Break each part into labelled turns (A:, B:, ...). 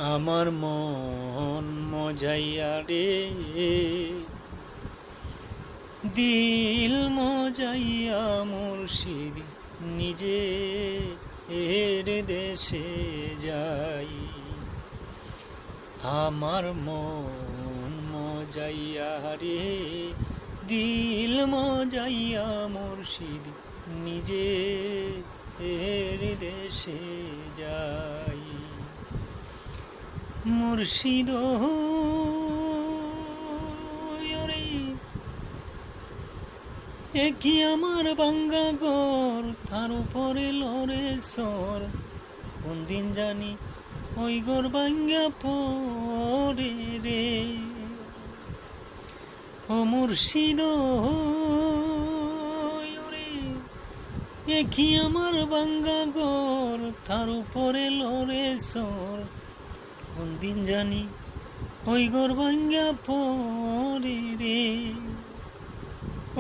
A: আমার মন মজাইয়া রে, দিল মজাইয়া মুর্শিদ নিজে এর দেশে যাই। আমার মন মজাইয়া রে, দিল মজাইয়া মুর্শিদ নিজে এর দেশে যাই। মুর্শিদ কি আমার বাঙ্গা ঘর, তার উপরে লড়ে সর, কোন দিন জানি ওই ঘর ভাঙ্গা পড়ে রে। ও মুর্শিদ কি আমার বাঙ্গা ঘর, তার উপরে লড়ে সর, কোন দিন জানি ওই ঘর ভাঙ্গা পড়ে রে।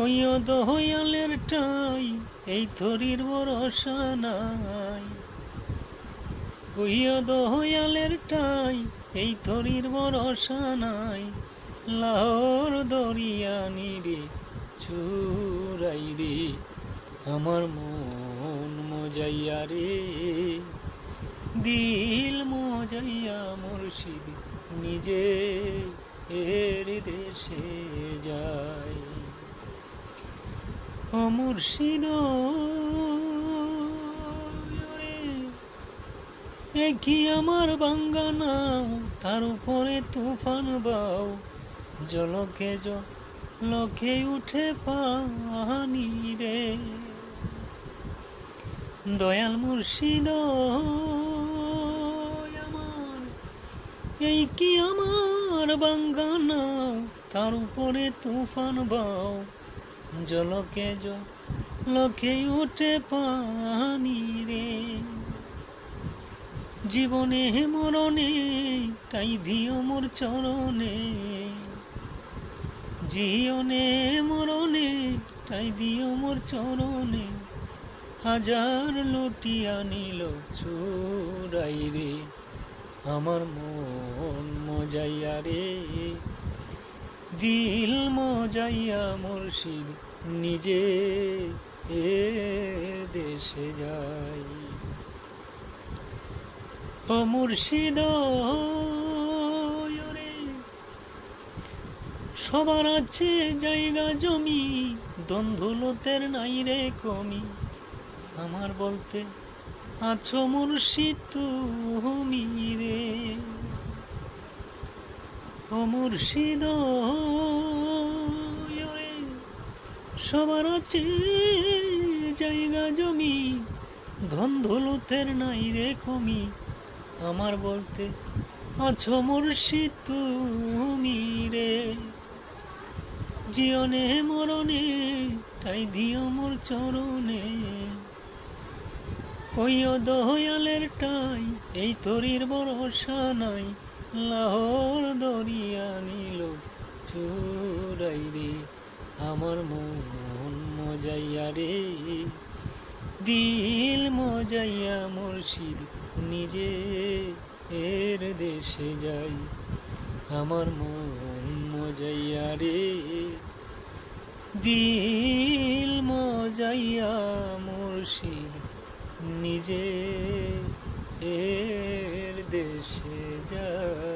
A: ওই দয়ালের টাই এই থরির ভরসা নাই, ওই দয়ালের টাই এই থরির ভরসা নাই। লাহোর দরিয়া নিরে চুরাই রে, আমার মন মজাইয়া রে, দিল মজাইয়া মুর্শিদ নিজে এর দেশে যায়। ও মুর্শিদ কি আমার বাঙ্গা নাও, তার উপরে তুফান বাও, জলকে জলকে উঠে পানি রে। দয়াল মুর্শিদ আমার কি আমার বাঙ্গা নাও, তার উপরে তুফান বাও, জলকে জলকে উঠে পানি রে। জীবনে মরণে তাই দিও মোর চরণে, জীবনে মরণে তাই দিও মোর চরণে। হাজার লুটিয়া নিল চুরাই রে, আমার মন মজাইয়া রে, দিল মজাইয়া মুর্শিদ নিজে এর দেশে যাই। ও মুর্শিদ সবার আছে জায়গা জমি, দ্বন্দ্বলতের নাই রে কমি, আমার বলতে আছো মুর্শিদ তুমি রে। ও মুর্শিদ সবার আছে জায়গা জমি, ধন দৌলতের নাই রে কমি, আমার বলতে আছো মুর্শিদ তুমি রে। জীবনে মরণে তাই দিও মোর চরণে, কইও দয়ালের টাই এই তরির ভরসা নাই। লাহোর দরিয়া নিল চুরাই রে, আমার মন মজাইয়া রে, দিল মজাইয়া মুর্শিদ নিজে এর দেশে যাই। আমার মন মজাইয়া রে, দিল মজাইয়া মুর্শিদ নিজে এর দেশে যায়।